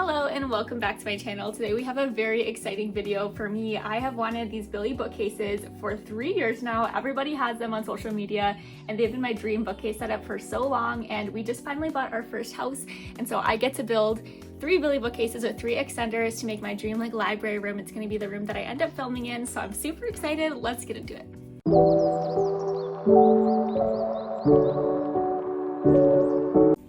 Hello and welcome back to my channel. Today we have a very exciting video for me. I have wanted these Billy bookcases for 3 years now. Everybody has them on social media and they've been my dream bookcase setup for so long, and we just finally bought our first house, and so I get to build 3 Billy bookcases with 3 extenders to make my dream library room. It's going to be the room that I end up filming in, so I'm super excited. Let's get into it.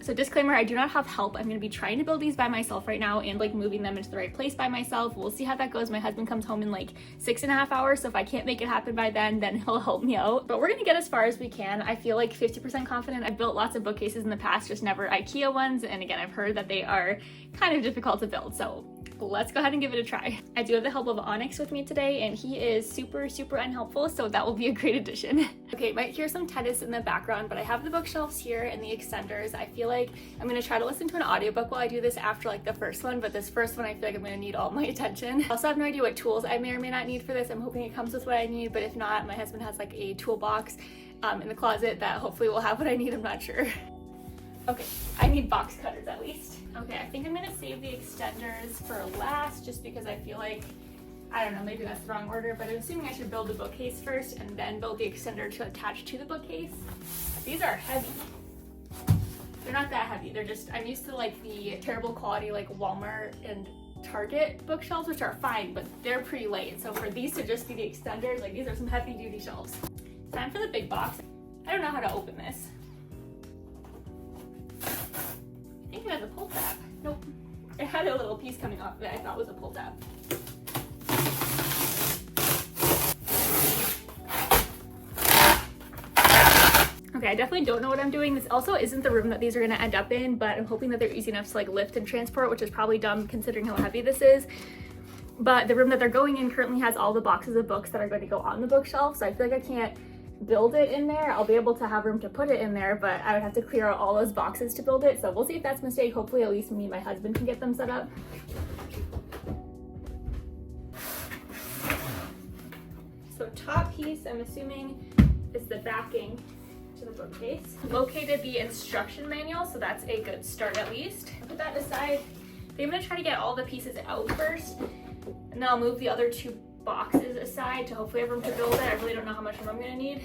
So disclaimer, I do not have help. I'm going to be trying to build these by myself right now and moving them into the right place by myself. We'll see how that goes. My husband comes home in 6.5 hours, so if I can't make it happen by then he'll help me out. But we're going to get as far as we can. I feel 50% confident. I've built lots of bookcases in the past, just never IKEA ones, and again, I've heard that they are kind of difficult to build, so let's go ahead and give it a try. I do have the help of Onyx with me today, and he is super unhelpful, so that will be a great addition. Okay, you might hear some tennis in the background, but I have the bookshelves here and the extenders. I feel like I'm gonna try to listen to an audiobook while I do this after the first one, but this first one I feel like I'm gonna need all my attention. I also have no idea what tools I may or may not need for this. I'm hoping it comes with what I need, but if not, my husband has a toolbox in the closet that hopefully will have what I need. I'm not sure. Okay, I need box cutters at least. Okay, I think I'm gonna save the extenders for last just because I feel I don't know, maybe that's the wrong order, but I'm assuming I should build the bookcase first and then build the extender to attach to the bookcase. These are heavy. They're not that heavy, they're just, I'm used to the terrible quality Walmart and Target bookshelves, which are fine, but they're pretty light. So for these to just be the extenders, these are some heavy duty shelves. Time for the big box. I don't know how to open this. I think it has a pull tab. Nope. It had a little piece coming off that I thought was a pull tab. Okay, I definitely don't know what I'm doing. This also isn't the room that these are gonna end up in, but I'm hoping that they're easy enough to lift and transport, which is probably dumb considering how heavy this is. But the room that they're going in currently has all the boxes of books that are going to go on the bookshelf, so I feel I can't build it in there. I'll be able to have room to put it in there, but I would have to clear out all those boxes to build it, so we'll see if that's a mistake. Hopefully at least me and my husband can get them set up. So top piece, I'm assuming, is the backing to the bookcase. Located the instruction manual, so that's a good start at least. Put that aside. I'm gonna try to get all the pieces out first, and then I'll move the other 2 boxes aside to hopefully have room to build it. I really don't know how much room I'm gonna need.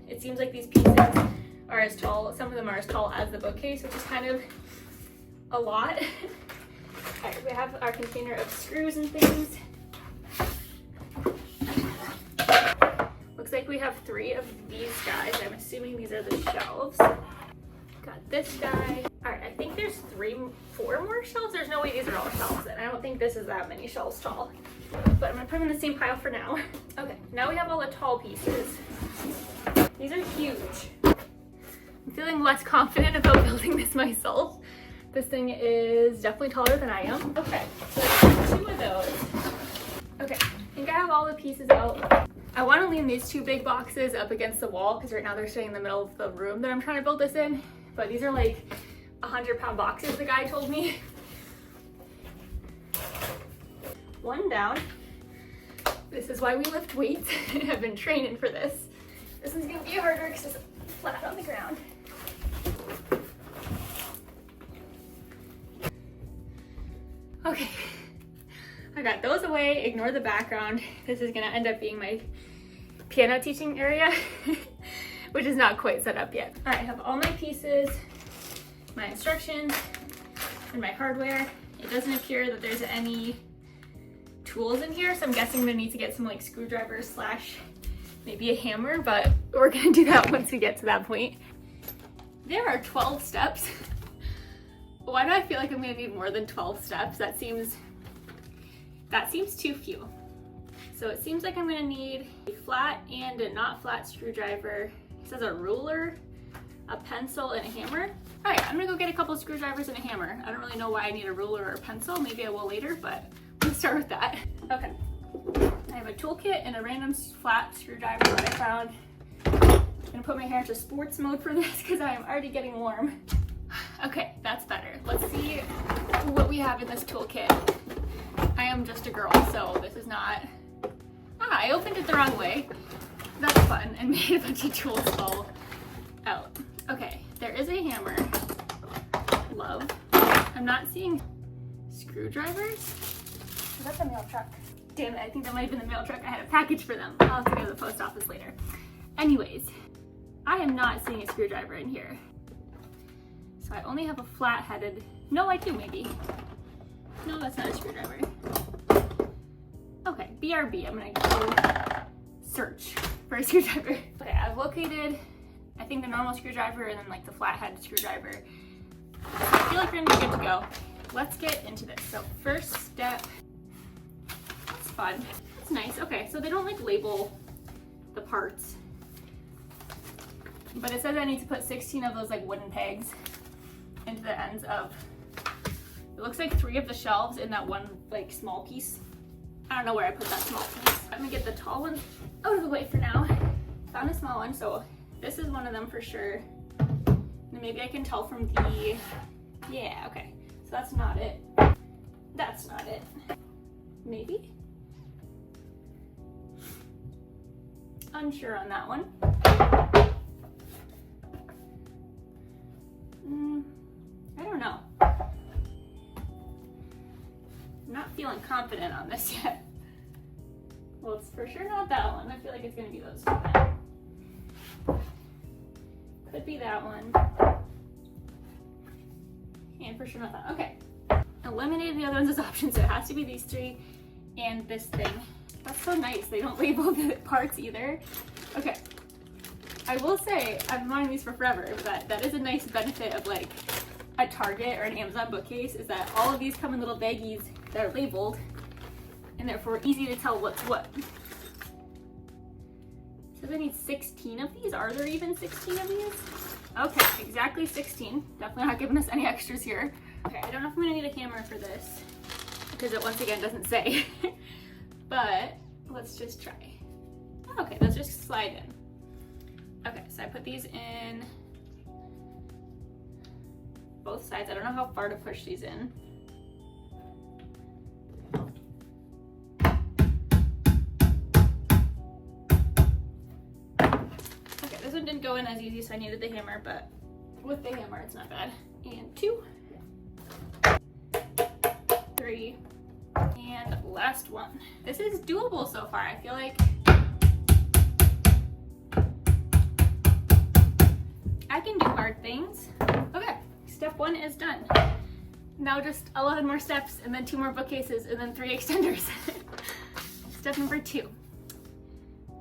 It seems like these pieces are as tall, some of them are as tall as the bookcase, which is kind of a lot. All right, we have our container of screws and things. Looks like we have 3 of these guys. I'm assuming these are the shelves. Got this guy. All right, I think there's 4 more shelves. There's no way these are all shelves, and I don't think this is that many shelves tall. But I'm gonna put them in the same pile for now. Okay, now we have all the tall pieces. These are huge. I'm feeling less confident about building this myself. This thing is definitely taller than I am. Okay, so there's 2 of those. Okay, I think I have all the pieces out. I want to lean these 2 big boxes up against the wall because right now they're staying in the middle of the room that I'm trying to build this in. But these are 100-pound boxes, the guy told me. 1 down. This is why we lift weights. I've been training for this. This one's gonna be harder because it's flat on the ground. Okay, I got those away. Ignore the background. This is gonna end up being my piano teaching area, which is not quite set up yet. All right, I have all my pieces, my instructions, and my hardware. It doesn't appear that there's any tools in here, so I'm guessing I'm gonna need to get some screwdrivers / maybe a hammer, but we're gonna do that once we get to that point. There are 12 steps. Why do I feel like I'm gonna need more than 12 steps? That seems too few. So it seems like I'm gonna need a flat and a not flat screwdriver. It says a ruler, a pencil, and a hammer. All right, I'm gonna go get a couple of screwdrivers and a hammer. I don't really know why I need a ruler or a pencil. Maybe I will later, but let's start with that. Okay, I have a toolkit and a random flat screwdriver that I found. I'm gonna put my hair into sports mode for this because I am already getting warm. Okay, that's better. Let's see what we have in this toolkit. I am just a girl, so this is not... I opened it the wrong way. That's fun, and made a bunch of tools fall out. Okay, there is a hammer. Love. I'm not seeing screwdrivers. Is that the mail truck? Damn it, I think that might have been the mail truck. I had a package for them. I'll have to go to the post office later. Anyways, I am not seeing a screwdriver in here. So I only have a flat-headed, no I do maybe. No, that's not a screwdriver. Okay, BRB, I'm gonna go search for a screwdriver. Okay, I've located, I think the normal screwdriver and then like the flat-headed screwdriver. I feel like we're gonna be good to go. Let's get into this. So first step, that's fun. That's nice. Okay, so they don't like label the parts, but it says I need to put 16 of those like wooden pegs into the ends of, it looks like 3 of the shelves in that one like small piece. I don't know where I put that small piece. Let me get the tall one out of the way for now. Found a small one, so this is one of them for sure. And maybe I can tell from the, yeah, okay. So that's not it. That's not it. Maybe? Unsure on that one. I don't know. I'm not feeling confident on this yet. Well, it's for sure not that one. I feel like it's gonna be those two then. Could be that one. And for sure not that. Okay. Eliminated the other ones as options, so it has to be these 3 and this thing. That's so nice. They don't label the parts either. Okay. I will say, I've been wanting these for forever, but that is a nice benefit of like a Target or an Amazon bookcase, is that all of these come in little baggies that are labeled, and therefore easy to tell what's what. So I need 16 of these. Are there even 16 of these? Okay, exactly 16. Definitely not giving us any extras here. Okay, I don't know if I'm gonna need a hammer for this, because it once again doesn't say. But let's just try. Okay, let's just slide in. Okay, so I put these in both sides. I don't know how far to push these in. Okay, this one didn't go in as easy, so I needed the hammer, but with the hammer, it's not bad. And 2, 3, and last one. This is doable so far. I feel like I can do hard things. Okay, step 1 is done. Now just 11 more steps, and then 2 more bookcases, and then 3 extenders. Step number 2.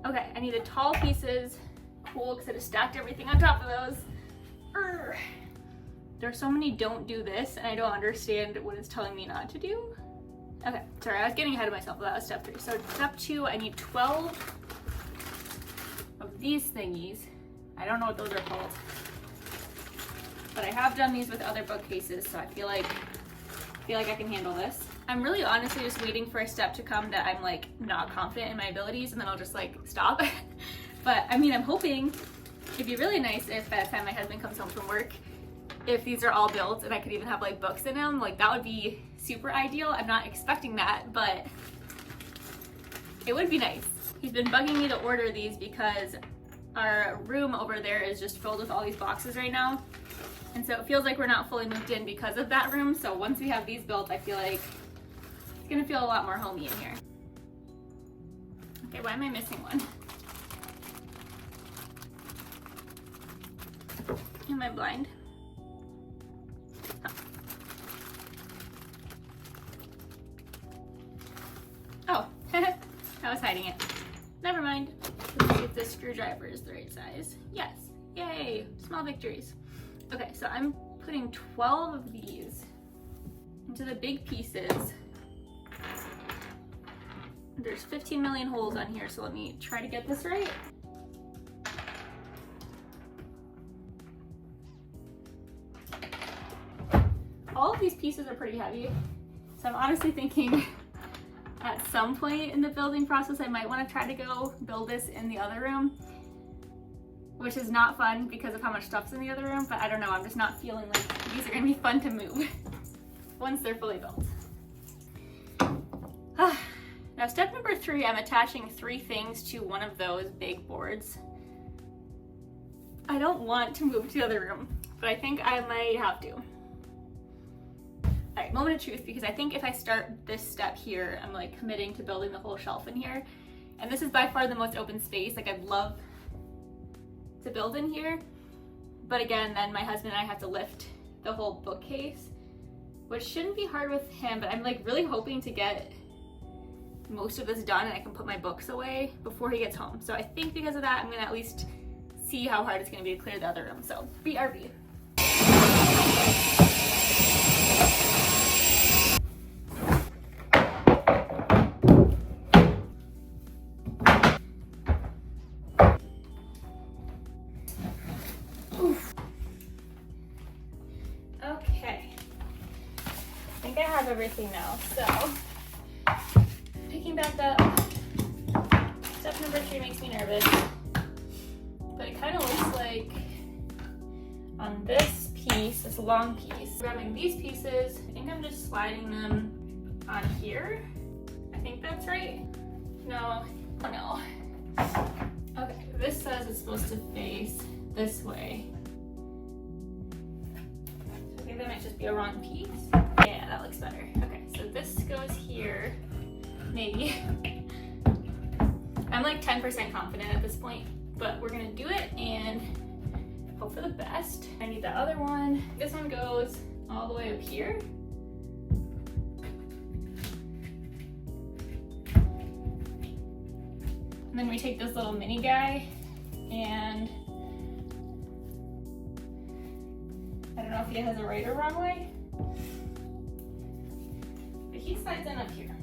Okay, I need the tall pieces. Cool, because I just stacked everything on top of those. Urgh. There are so many don't do this, and I don't understand what it's telling me not to do. Okay, sorry, I was getting ahead of myself. That was step 3. So step 2, I need 12 of these thingies. I don't know what those are called, but I have done these with other bookcases, so I feel like I can handle this. I'm really honestly just waiting for a step to come that I'm like not confident in my abilities, and then I'll just like stop. But I mean, I'm hoping it'd be really nice if by the time my husband comes home from work, if these are all built and I could even have like books in them, like that would be super ideal. I'm not expecting that, but it would be nice. He's been bugging me to order these because our room over there is just filled with all these boxes right now. And so it feels like we're not fully moved in because of that room. So once we have these built, I feel like it's gonna feel a lot more homey in here. Okay, why am I missing one? Am I blind? Oh, I was hiding it. Never mind. Let's see if the screwdriver is the right size. Yes, yay, small victories. Okay, so I'm putting 12 of these into the big pieces. There's 15 million holes on here, so let me try to get this right. All of these pieces are pretty heavy, so I'm honestly thinking at some point in the building process I might want to try to go build this in the other room, which is not fun because of how much stuff's in the other room, but I don't know, I'm just not feeling like these are going to be fun to move once they're fully built. Now step number 3, I'm attaching 3 things to one of those big boards. I don't want to move to the other room, but I think I might have to. All right, moment of truth, because I think if I start this step here, I'm like committing to building the whole shelf in here. And this is by far the most open space. Like, I'd love to build in here. But again, then my husband and I have to lift the whole bookcase, which shouldn't be hard with him, but I'm like really hoping to get most of this done and I can put my books away before he gets home. So I think because of that, I'm gonna at least see how hard it's gonna be to clear the other room. So BRB. Okay, I think I have everything now. So picking back up, step number 3 makes me nervous, but it kind of looks like on this piece, this long piece, grabbing these pieces, I think I'm just sliding them on here. I think that's right. No, oh no. Okay, this says it's supposed to face this way. I think that might just be a wrong piece. Yeah, that looks better. Okay, so this goes here, maybe. I'm like 10% confident at this point, but we're gonna do it and hope for the best. I need the other one. This one goes all the way up here. And then we take this little mini guy and I don't know if he has a right or wrong way, but he slides in up here.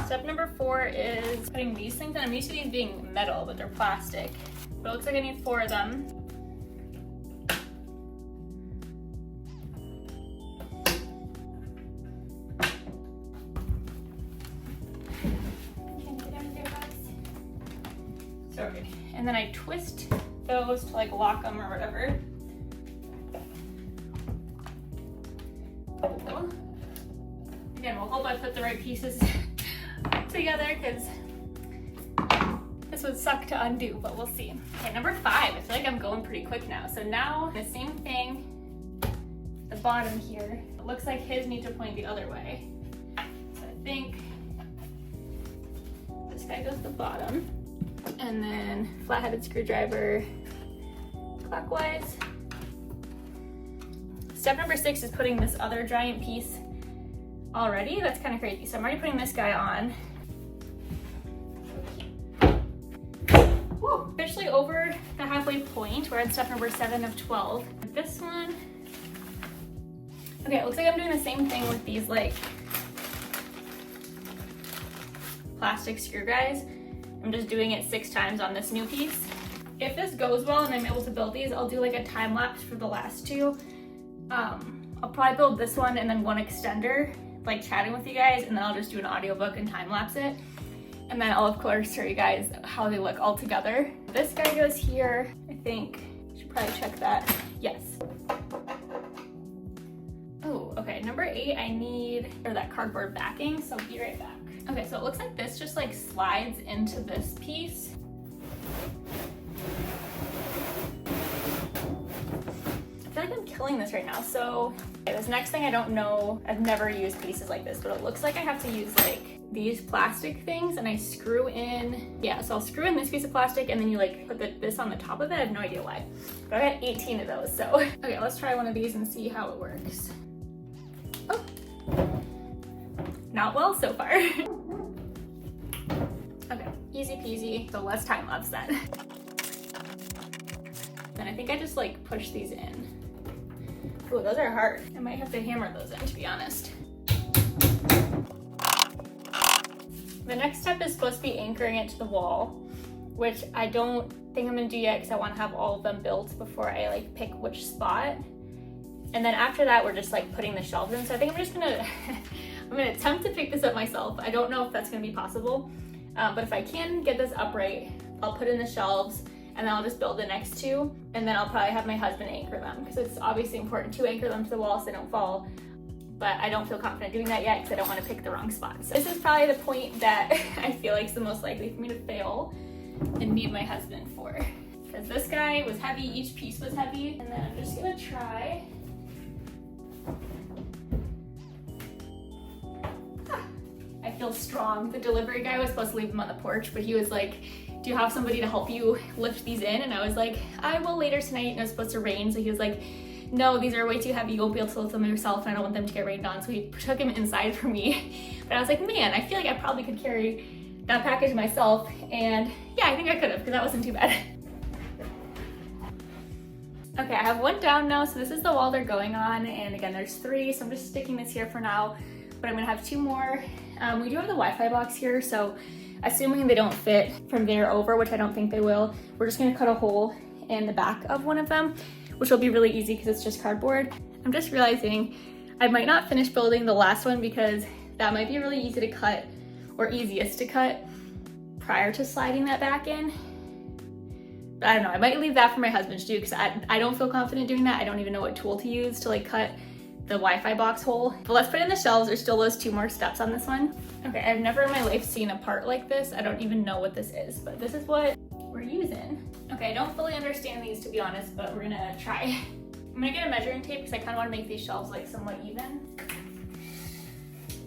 Step number 4 is putting these things in. I'm used to these being metal, but they're plastic. But it looks like I need 4 of them. Sorry. And then I twist those to like lock them or whatever. Again, we'll hope I put the right pieces together because this would suck to undo, but we'll see. Okay, number 5. I feel like I'm going pretty quick now. So now the same thing, the bottom here. It looks like his need to point the other way. So I think this guy goes the bottom. And then flat-headed screwdriver clockwise. Step number 6 is putting this other giant piece already. That's kind of crazy. So I'm already putting this guy on. Woo, officially over the halfway point. We're at step number 7 of 12. This one. Okay, it looks like I'm doing the same thing with these like plastic screw guys. I'm just doing it 6 times on this new piece. If this goes well and I'm able to build these, I'll do like a time lapse for the last 2. I'll probably build this one and then one extender, like chatting with you guys, and then I'll just do an audiobook and time lapse it. And then I'll of course show you guys how they look all together. This guy goes here, I think. Should probably check that. Yes. Oh, okay, number 8, I need that cardboard backing, so be right back. Okay, so it looks like this just like slides into this piece. I feel like I'm killing this right now. So okay, this next thing I don't know, I've never used pieces like this, but it looks like I have to use like these plastic things and I screw in, yeah, so I'll screw in this piece of plastic and then you like put this on the top of it. I have no idea why, but I got 18 of those, so. Okay, let's try one of these and see how it works. Oh, not well so far. Okay, easy peasy, so let's time lapse that. Then I think I just like push these in. Ooh, those are hard. I might have to hammer those in, to be honest. The next step is supposed to be anchoring it to the wall, which I don't think I'm gonna do yet because I want to have all of them built before I like pick which spot. And then after that, we're just like putting the shelves in. So I think I'm just gonna, I'm gonna attempt to pick this up myself. I don't know if that's gonna be possible, but if I can get this upright, I'll put in the shelves and then I'll just build the next 2. And then I'll probably have my husband anchor them because it's obviously important to anchor them to the wall so they don't fall. But I don't feel confident doing that yet because I don't want to pick the wrong spot. So this is probably the point that I feel like is the most likely for me to fail and need my husband for. Because this guy was heavy, each piece was heavy. And then I'm just gonna try feel strong. The delivery guy was supposed to leave them on the porch, but he was like, do you have somebody to help you lift these in? And I was like, I will later tonight, and it was supposed to rain. So he was like, no, these are way too heavy. You won't be able to lift them yourself, and I don't want them to get rained on. So he took him inside for me. But I was like, man, I feel like I probably could carry that package myself. And yeah, I think I could have, because that wasn't too bad. Okay, I have one down now. So this is the wall they're going on. And again, there's 3. So I'm just sticking this here for now, but I'm gonna have 2 more. We do have the Wi-Fi box here. So assuming they don't fit from there over, which I don't think they will, we're just gonna cut a hole in the back of one of them, which will be really easy because it's just cardboard. I'm just realizing I might not finish building the last one because that might be really easy to cut, or easiest to cut prior to sliding that back in. But I don't know, I might leave that for my husband to do because I don't feel confident doing that. I don't even know what tool to use to like cut the Wi-Fi box hole. But let's put in the shelves. There's still those 2 more steps on this one. Okay, I've never in my life seen a part like this. I don't even know what this is, but this is what we're using. Okay, I don't fully understand these, to be honest, but we're gonna try. I'm gonna get a measuring tape because I kind of want to make these shelves like somewhat even.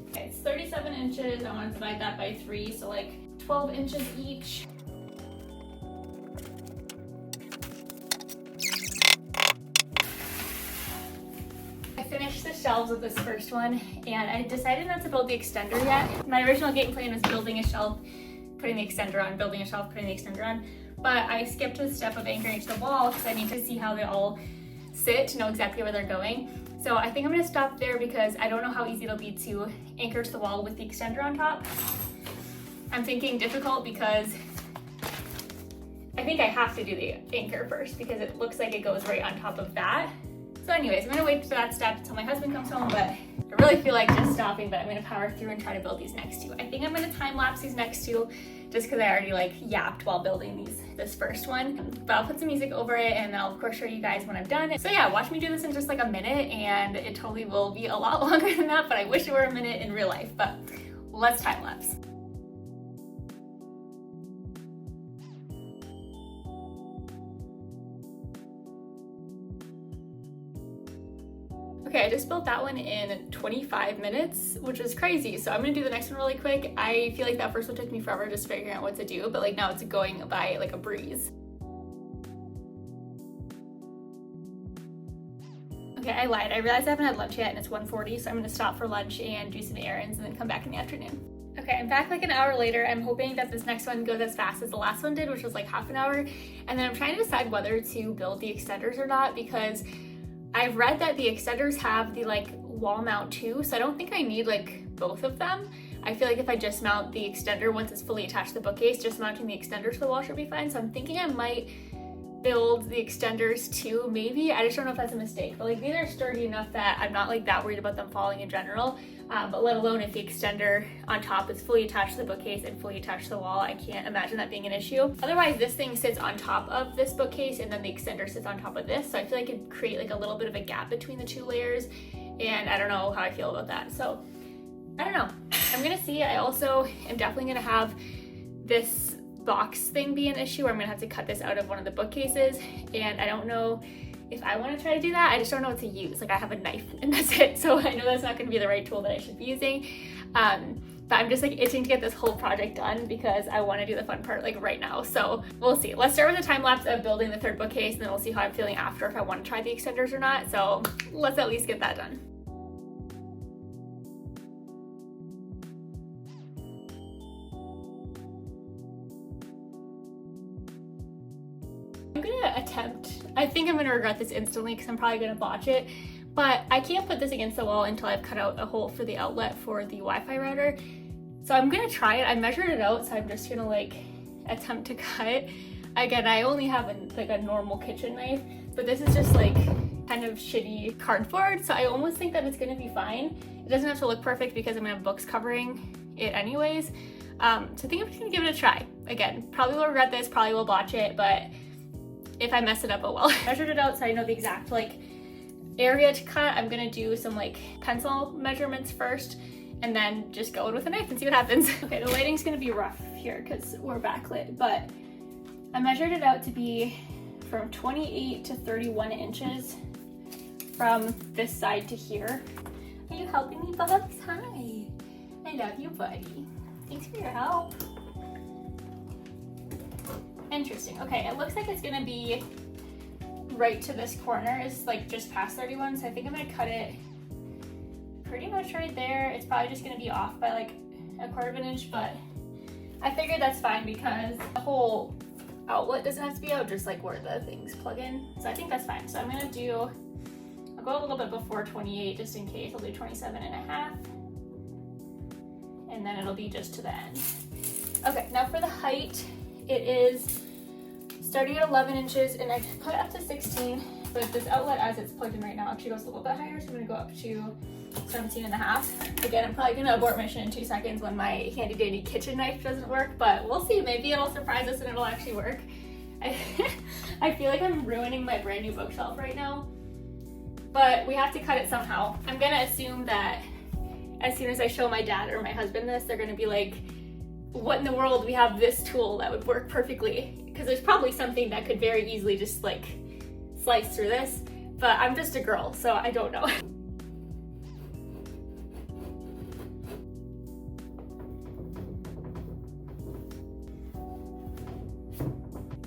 Okay, it's 37 inches. I want to divide that by 3, so like 12 inches each. I finished the shelves with this first one, and I decided not to build the extender yet. My original game plan was building a shelf, putting the extender on, building a shelf, putting the extender on. But I skipped the step of anchoring to the wall because I need to see how they all sit to know exactly where they're going. So I think I'm gonna stop there because I don't know how easy it'll be to anchor to the wall with the extender on top. I'm thinking difficult because I think I have to do the anchor first because it looks like it goes right on top of that. So anyways, I'm gonna wait for that step until my husband comes home, but I really feel like just stopping, but I'm gonna power through and try to build these next 2. I think I'm gonna time lapse these next 2 just because I already like yapped while building this first one. But I'll put some music over it and then I'll of course show you guys when I'm done. So yeah, watch me do this in just like a minute, and it totally will be a lot longer than that, but I wish it were a minute in real life, but let's time lapse. Okay, I just built that one in 25 minutes, which is crazy. So I'm gonna do the next one really quick. I feel like that first one took me forever just figuring out what to do, but like now it's going by like a breeze. Okay, I lied. I realized I haven't had lunch yet and it's 1:40, so I'm gonna stop for lunch and do some errands and then come back in the afternoon. Okay, I'm back like an hour later. I'm hoping that this next one goes as fast as the last one did, which was like half an hour. And then I'm trying to decide whether to build the extenders or not because I've read that the extenders have the like wall mount too, so I don't think I need like both of them. I feel like if I just mount the extender once it's fully attached to the bookcase, just mounting the extender to the wall should be fine. So I'm thinking I might build the extenders too, maybe. I just don't know if that's a mistake, but like these are sturdy enough that I'm not like that worried about them falling in general. But let alone if the extender on top is fully attached to the bookcase and fully attached to the wall, I can't imagine that being an issue. Otherwise, this thing sits on top of this bookcase and then the extender sits on top of this. So I feel like it'd create like a little bit of a gap between the 2 layers. And I don't know how I feel about that. So I don't know. I'm gonna see. I also am definitely gonna have this box thing be an issue where I'm gonna have to cut this out of one of the bookcases. And I don't know if I want to try to do that. I just don't know what to use. Like I have a knife and that's it. So I know that's not going to be the right tool that I should be using. But I'm just like itching to get this whole project done because I want to do the fun part like right now. So we'll see. Let's start with a time lapse of building the 3rd bookcase and then we'll see how I'm feeling after, if I want to try the extenders or not. So let's at least get that done. I'm gonna attempt, I think I'm gonna regret this instantly because I'm probably gonna botch it, but I can't put this against the wall until I've cut out a hole for the outlet for the Wi-Fi router. So I'm gonna try it. I measured it out, so I'm just gonna like attempt to cut. Again, I only have a normal kitchen knife, but this is just like kind of shitty cardboard, so I almost think that it's gonna be fine. It doesn't have to look perfect because I'm gonna have books covering it anyways. So I think I'm just gonna give it a try. Again, probably will regret this, probably will botch it, but if I mess it up, oh well. I measured it out so I know the exact like area to cut. I'm gonna do some like pencil measurements first and then just go in with a knife and see what happens. Okay, the lighting's gonna be rough here because we're backlit, but I measured it out to be from 28 to 31 inches from this side to here. Are you helping me, Bugs? Hi. I I love you, buddy. Thanks for your help. Interesting. Okay, it looks like it's gonna be right to this corner. It's like just past 31, so I think I'm gonna cut it pretty much right there. It's probably just gonna be off by like 1/4 of an inch, but I figured that's fine because the whole outlet doesn't have to be out, just like where the things plug in. So I think that's fine. So I'm gonna I'll go a little bit before 28 just in case. I'll do 27.5. And then it'll be just to the end. Okay, now for the height, it is starting at 11 inches and I put up to 16, but this outlet as it's plugged in right now actually goes a little bit higher, so I'm gonna go up to 17.5. Again, I'm probably gonna abort mission in 2 seconds when my handy dandy kitchen knife doesn't work, but we'll see. Maybe it'll surprise us and it'll actually work. I feel like I'm ruining my brand new bookshelf right now, but we have to cut it somehow. I'm gonna assume that as soon as I show my dad or my husband this, they're gonna be like, what in the world, we have this tool that would work perfectly. Because there's probably something that could very easily just like slice through this, but I'm just a girl, so I don't know.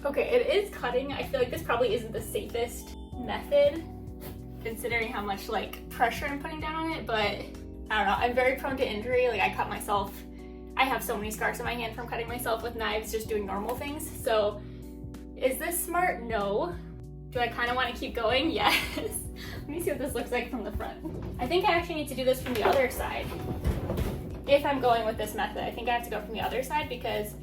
Okay, it is cutting. I feel like this probably isn't the safest method considering how much like pressure I'm putting down on it, but I don't know. I'm very prone to injury. Like I cut myself. I have so many scars on my hand from cutting myself with knives just doing normal things. So is this smart? No. Do I kind of want to keep going? Yes. Let me see what this looks like from the front. I think I actually need to do this from the other side. If I'm going with this method, I think I have to go from the other side because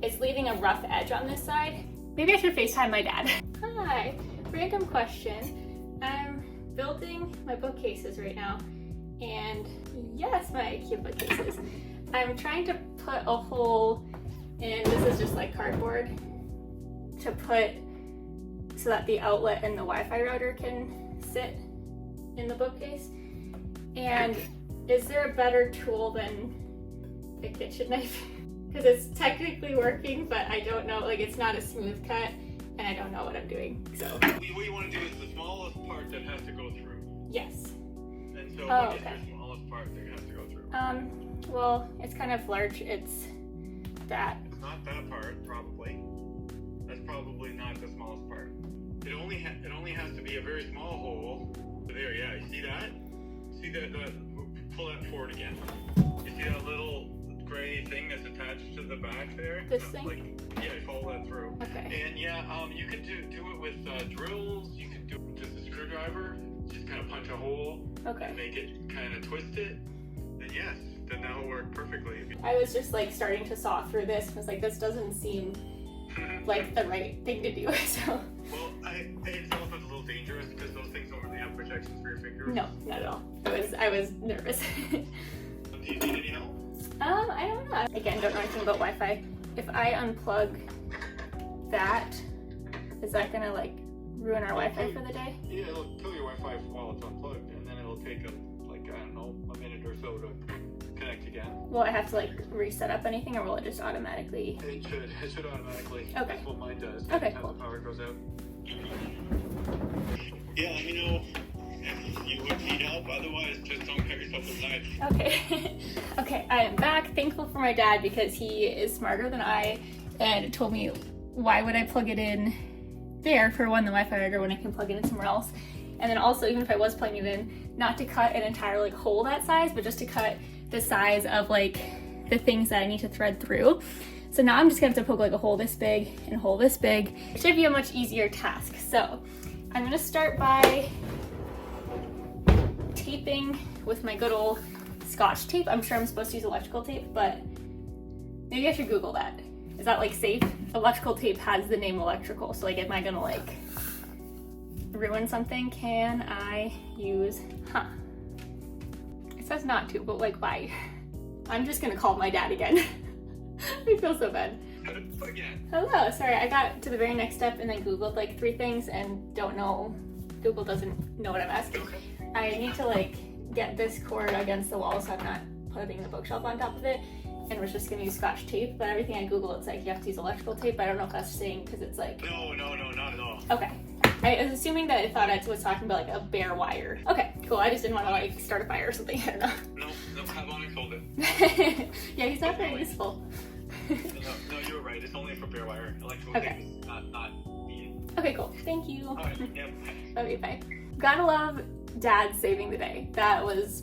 it's leaving a rough edge on this side. Maybe I should FaceTime my dad. Hi, random question. I'm building my bookcases right now. And yes, my IKEA bookcases. I'm trying to put a hole in, this is just like cardboard, to put so that the outlet and the Wi-Fi router can sit in the bookcase. And is there a better tool than a kitchen knife? Because it's technically working, but I don't know, like it's not a smooth cut and I don't know what I'm doing, so. What you want to do is the smallest part that has to go through. Yes. And so what is the smallest part that has to go through? Well, it's kind of large, it's that. It's not that part, probably. That's probably not the smallest part. It only has to be a very small hole. There, yeah, you see that? See that, pull that forward again. You see that little gray thing that's attached to the back there? This thing? Like, yeah, follow that through. Okay. And yeah, you could do it with drills. You could do it with just a screwdriver. Just kind of punch a hole. Okay. And make it kind of twist it. Then yes, then that'll work perfectly. I was just like starting to saw through this because like this doesn't seem like the right thing to do. So. Well, it's also a little dangerous because those things don't really have protections for your fingers. No, not at all. I was nervous. Do you need any help? I don't know. Again, don't know anything about Wi-Fi. If I unplug that, is that gonna like ruin our Wi-Fi for the day? Yeah, it'll kill your Wi-Fi while it's unplugged, and then it'll take a minute or so to connect again. Will I have to like reset up anything, or will it just automatically? It should automatically. Okay. That's what mine does. Okay, Cool. The power goes out. Yeah, let me know if you would need help. Otherwise, just don't cut yourself with a knife. Okay. Okay, I am back. Thankful for my dad because he is smarter than I and told me why would I plug it in there for one, the Wi-Fi router, when I can plug it in somewhere else. And then also, even if I was plugging it in, not to cut an entire like hole that size, but just to cut the size of like the things that I need to thread through. So now I'm just gonna have to poke like a hole this big and a hole this big. It should be a much easier task. So I'm gonna start by taping with my good old Scotch tape. I'm sure I'm supposed to use electrical tape, but maybe I should Google that. Is that like safe? Electrical tape has the name electrical, so like am I gonna like ruin something? Can I use, it says not to, but like why? I'm just gonna call my dad again. I feel so bad. Again. Hello, sorry, I got to the very next step and then Googled like 3 things and don't know, Google doesn't know what I'm asking. Okay. I need to like get this cord against the wall so I'm not putting the bookshelf on top of it, and was just gonna use Scotch tape, but everything I Google it's like you have to use electrical tape. I don't know if that's saying because it's like... No, not at all. Okay. I was assuming that I thought I was talking about like a bare wire. Okay, cool. I just didn't want to like start a fire or something. I don't know. No, have on it, hold it. Yeah, he's not very useful. No, you were right. It's only for bare wire. Electrical Okay. things, not being. Okay, cool. Thank you. All right. Yeah. Okay, bye. Gotta love Dad saving the day. I was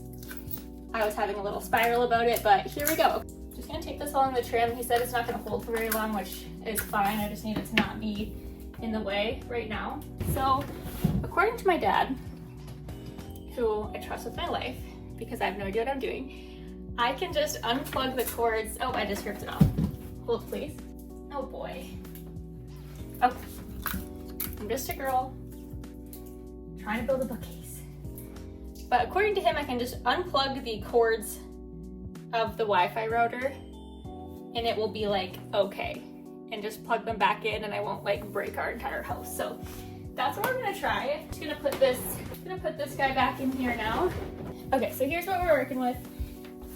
having a little spiral about it, but here we go. Just gonna take this along the trim. He said it's not gonna hold for very long, which is fine. I just need it to not be in the way right now. So, according to my dad, who I trust with my life, because I have no idea what I'm doing, I can just unplug the cords. Oh, I just ripped it off. Hold please. Oh boy. Okay. I'm just a girl trying to build a bookcase. But according to him, I can just unplug the cords of the Wi-Fi router and it will be like, okay. And just plug them back in and I won't like break our entire house. So that's what we're gonna try. Just gonna put this guy back in here now. Okay, so here's what we're working with.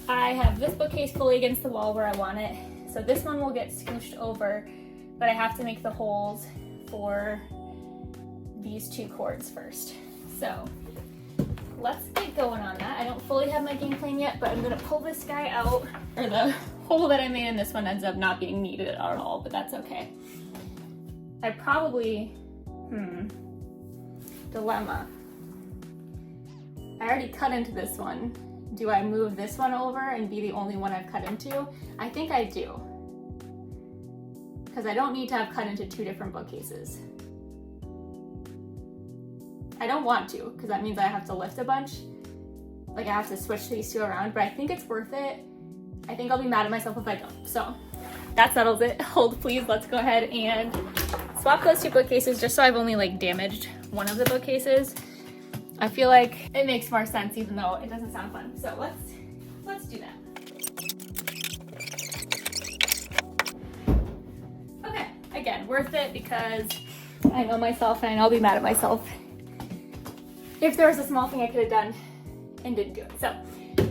I have this bookcase fully against the wall where I want it. So this one will get scooshed over, but I have to make the holes for these two cords first. So let's get going on that. I don't fully have my game plan yet, but I'm gonna pull this guy out, or the hole that I made in this one ends up not being needed at all, but that's okay. I probably, dilemma. I already cut into this one. Do I move this one over and be the only one I've cut into? I think I do. Because I don't need to have cut into two different bookcases. I don't want to, because that means I have to lift a bunch. Like I have to switch these two around, but I think it's worth it. I think I'll be mad at myself if I don't. So that settles it. Hold please, let's go ahead and swap those two bookcases just so I've only like damaged one of the bookcases. I feel like it makes more sense even though it doesn't sound fun. So let's do that. Okay, again, worth it because I know myself and I know I'll be mad at myself if there was a small thing I could have done and didn't do it. So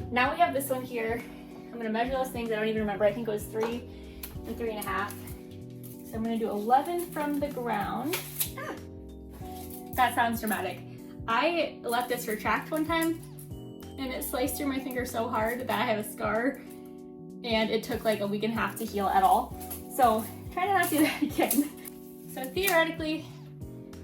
now we have this one here. I'm gonna measure those things. I don't even remember. I think it was 3 and 3.5. So I'm gonna do 11 from the ground. That sounds dramatic. I let this retract one time and it sliced through my finger so hard that I have a scar and it took like a week and a half to heal at all. So try to not do that again. So theoretically,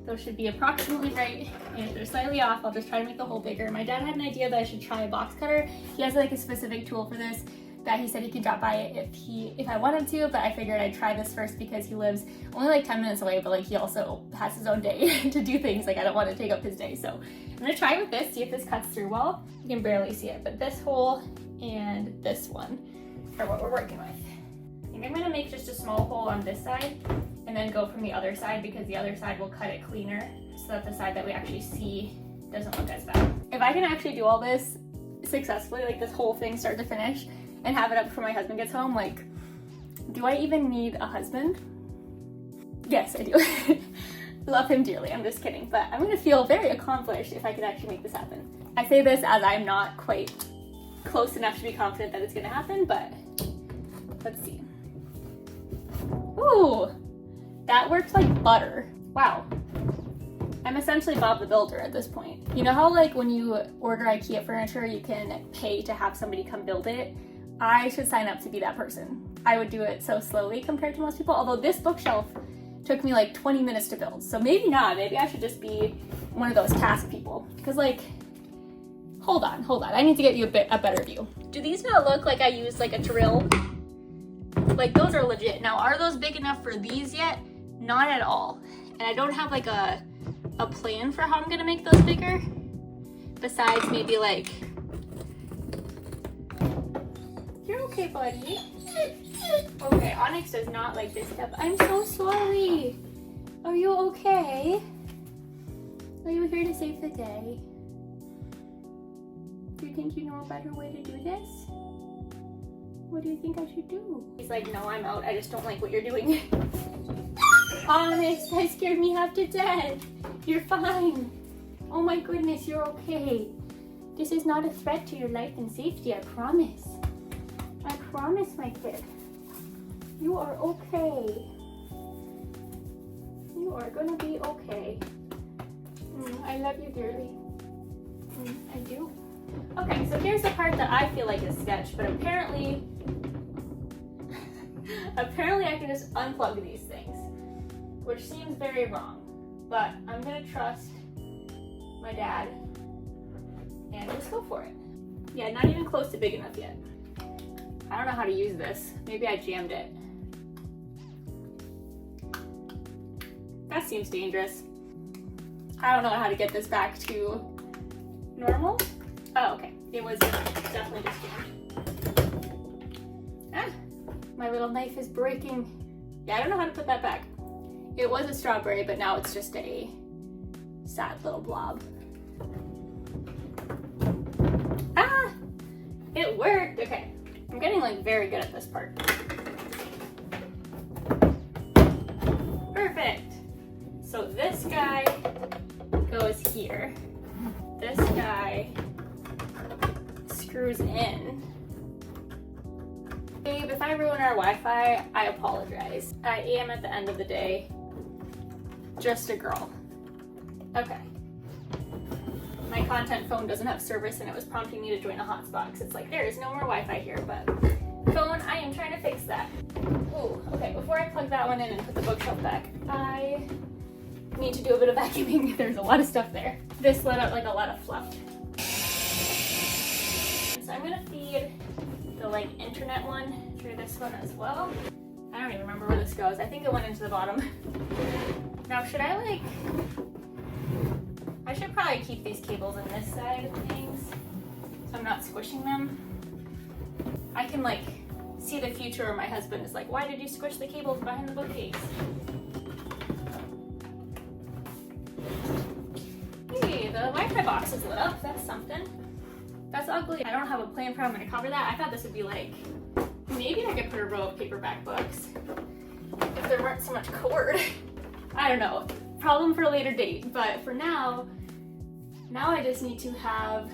those should be approximately right. And if they're slightly off, I'll just try to make the hole bigger. My dad had an idea that I should try a box cutter. He has like a specific tool for this that he said he could drop by it if I wanted to, but I figured I'd try this first because he lives only like 10 minutes away, but like he also has his own day to do things. Like I don't want to take up his day. So I'm gonna try with this, see if this cuts through well. You can barely see it, but this hole and this one are what we're working with. I think I'm gonna make just a small hole on this side and then go from the other side because the other side will cut it cleaner so that the side that we actually see doesn't look as bad. If I can actually do all this successfully, like this whole thing start to finish, and have it up before my husband gets home, like, do I even need a husband? Yes, I do. Love him dearly, I'm just kidding. But I'm gonna feel very accomplished if I can actually make this happen. I say this as I'm not quite close enough to be confident that it's gonna happen, but let's see. Ooh, that works like butter. Wow. I'm essentially Bob the Builder at this point. You know how like when you order IKEA furniture, you can pay to have somebody come build it? I should sign up to be that person. I would do it so slowly compared to most people, although this bookshelf took me like 20 minutes to build. So maybe not, maybe I should just be one of those task people. Cause like, hold on. I need to get you a better view. Do these not look like I used like a drill? Like those are legit. Now, are those big enough for these yet? Not at all. And I don't have like a plan for how I'm gonna make those bigger. Besides maybe like, you're okay, buddy. Okay, Onyx does not like this stuff. I'm so sorry. Are you okay? Are you here to save the day? Do you think you know a better way to do this? What do you think I should do? He's like, no, I'm out. I just don't like what you're doing. Onyx, that scared me half to death. You're fine. Oh my goodness, you're okay. This is not a threat to your life and safety, I promise. I promise, my kid. You are okay. You are gonna be okay. I love you dearly. I do. Okay, so here's the part that I feel like is sketch, but apparently I can just unplug these things, which seems very wrong, but I'm gonna trust my dad and just go for it. Yeah, not even close to big enough yet. I don't know how to use this. Maybe I jammed it. That seems dangerous. I don't know how to get this back to normal. Oh, okay. It was definitely just jammed. Ah, my little knife is breaking. Yeah, I don't know how to put that back. It was a strawberry, but now it's just a sad little blob. Ah, it worked. Okay, I'm getting like very good at this part. Perfect. So this guy goes here. This guy screws in. Babe, if I ruin our Wi-Fi, I apologize. I am at the end of the day just a girl. Okay. My content phone doesn't have service and it was prompting me to join a hotspot because it's like there is no more Wi-Fi here, but phone, I am trying to fix that. Ooh, okay, before I plug that one in and put the bookshelf back, I need to do a bit of vacuuming. There's a lot of stuff there. This let out like a lot of fluff. So I'm gonna feed the like internet one through this one as well. I don't even remember where this goes. I think it went into the bottom. Now should I should probably keep these cables on this side of things so I'm not squishing them. I can like see the future where my husband is like, why did you squish the cables behind the bookcase? Hey, the Wi-Fi box is lit up. That's something. That's ugly. I don't have a plan for how I'm going to cover that. I thought this would be like, maybe I could put a row of paperback books if there weren't so much cord. I don't know. Problem for a later date. But for now I just need to have,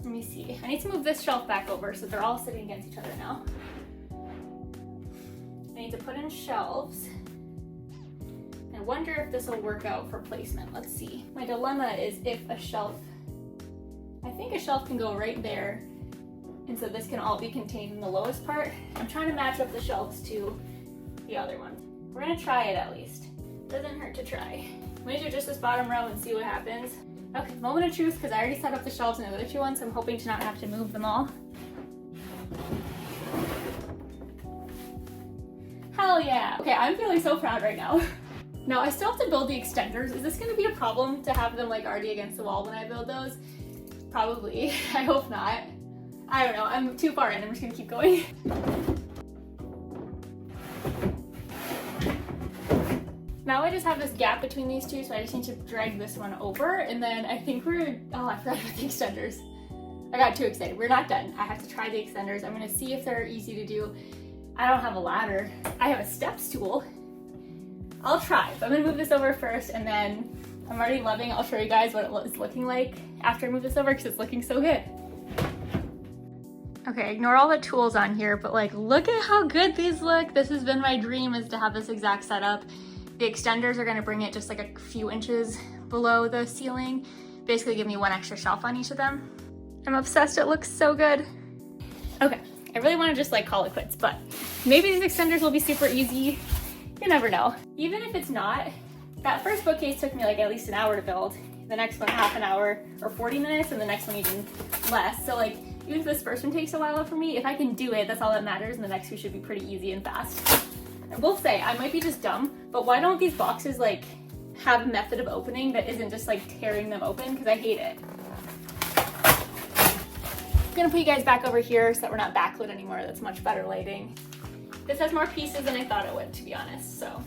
let me see. I need to move this shelf back over so they're all sitting against each other now. I need to put in shelves. I wonder if this will work out for placement. Let's see. My dilemma is if a shelf, I think a shelf can go right there, and so this can all be contained in the lowest part. I'm trying to match up the shelves to the other one. We're gonna try it at least. Doesn't hurt to try. I'm gonna do just this bottom row and see what happens. Okay, moment of truth, because I already set up the shelves in the other two ones, so I'm hoping to not have to move them all. Hell yeah. Okay, I'm feeling so proud right now. Now I still have to build the extenders. Is this gonna be a problem to have them like already against the wall when I build those? Probably. I hope not. I don't know. I'm too far in. I'm just gonna keep going. Now I just have this gap between these two, so I just need to drag this one over, and then I think we're, oh, I forgot about the extenders. I got too excited. We're not done. I have to try the extenders. I'm gonna see if they're easy to do. I don't have a ladder. I have a step stool. I'll try. So I'm gonna move this over first, and then I'm already loving it. I'll show you guys what it's looking like after I move this over because it's looking so good. Okay, ignore all the tools on here, but like, look at how good these look. This has been my dream, is to have this exact setup. The extenders are gonna bring it just like a few inches below the ceiling. Basically give me one extra shelf on each of them. I'm obsessed, it looks so good. Okay, I really wanna just like call it quits, but maybe these extenders will be super easy. You never know. Even if it's not, that first bookcase took me like at least an hour to build. The next one half an hour or 40 minutes, and the next one even less. So like, even if this first one takes a while for me, if I can do it, that's all that matters, and the next two should be pretty easy and fast. I will say, I might be just dumb, but why don't these boxes like have a method of opening that isn't just like tearing them open? Because I hate it. I'm gonna put you guys back over here so that we're not backlit anymore. That's much better lighting. This has more pieces than I thought it would, to be honest, so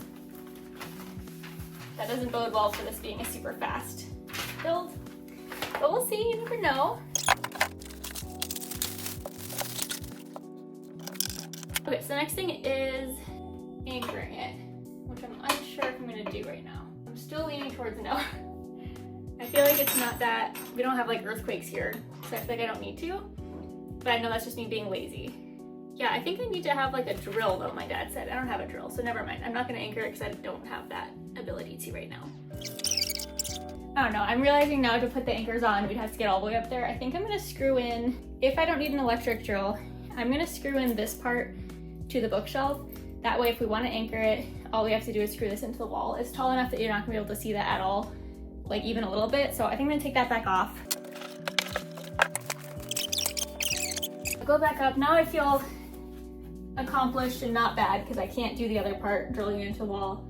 that doesn't bode well for this being a super fast build, but we'll see, you never know. Okay, so the next thing is anchoring it, which I'm unsure if I'm gonna do right now. I'm still leaning towards no. I feel like it's not that, we don't have like earthquakes here, so I feel like I don't need to, but I know that's just me being lazy. Yeah, I think I need to have like a drill though, my dad said. I don't have a drill, so never mind. I'm not gonna anchor it because I don't have that ability to right now. I don't know, I'm realizing now to put the anchors on, we'd have to get all the way up there. I think I'm gonna screw in, if I don't need an electric drill, I'm gonna screw in this part to the bookshelf. That way if we wanna anchor it, all we have to do is screw this into the wall. It's tall enough that you're not gonna be able to see that at all, like even a little bit. So I think I'm gonna take that back off. Go back up. Now I feel accomplished and not bad because I can't do the other part, drilling into the wall.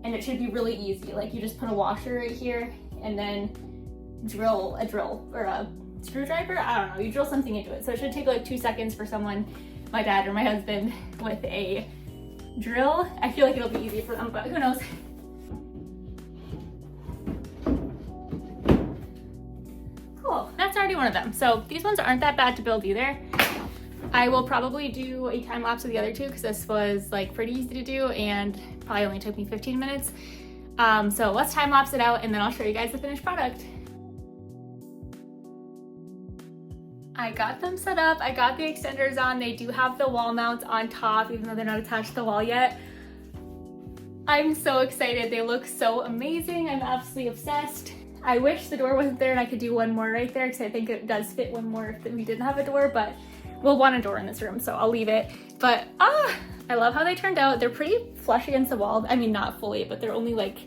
And it should be really easy. Like you just put a washer right here and then drill a drill or a screwdriver. I don't know, you drill something into it. So it should take like 2 seconds for someone, my dad or my husband, with a drill. I feel like it'll be easy for them, but who knows? Cool, that's already one of them. So these ones aren't that bad to build either. I will probably do a time lapse of the other two because this was like pretty easy to do and probably only took me 15 minutes. So let's time lapse it out and then I'll show you guys the finished product. I got them set up. I got the extenders on. They do have the wall mounts on top, even though they're not attached to the wall yet. I'm so excited. They look so amazing. I'm absolutely obsessed. I wish the door wasn't there and I could do one more right there because I think it does fit one more if we didn't have a door, but we'll want a door in this room, so I'll leave it. But I love how they turned out. They're pretty flush against the wall. I mean, not fully, but they're only like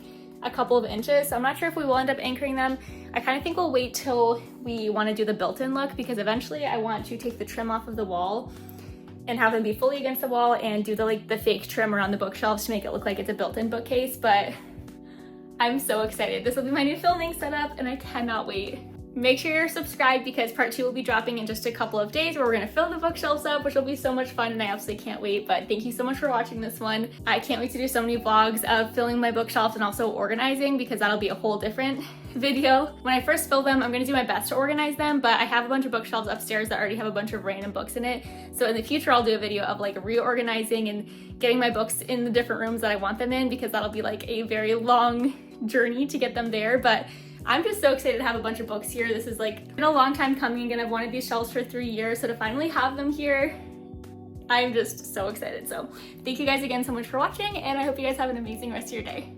a couple of inches. So I'm not sure if we will end up anchoring them. I kind of think we'll wait till we want to do the built-in look because eventually I want to take the trim off of the wall and have them be fully against the wall and do the fake trim around the bookshelves to make it look like it's a built-in bookcase. But I'm so excited. This will be my new filming setup and I cannot wait. Make sure you're subscribed because part 2 will be dropping in just a couple of days where we're gonna fill the bookshelves up, which will be so much fun and I absolutely can't wait. But thank you so much for watching this one. I can't wait to do so many vlogs of filling my bookshelves and also organizing because that'll be a whole different video. When I first fill them, I'm gonna do my best to organize them, but I have a bunch of bookshelves upstairs that already have a bunch of random books in it. So in the future, I'll do a video of like reorganizing and getting my books in the different rooms that I want them in because that'll be like a very long journey to get them there. But I'm just so excited to have a bunch of books here. This is like been a long time coming and I've wanted these shelves for 3 years. So to finally have them here, I'm just so excited. So thank you guys again so much for watching and I hope you guys have an amazing rest of your day.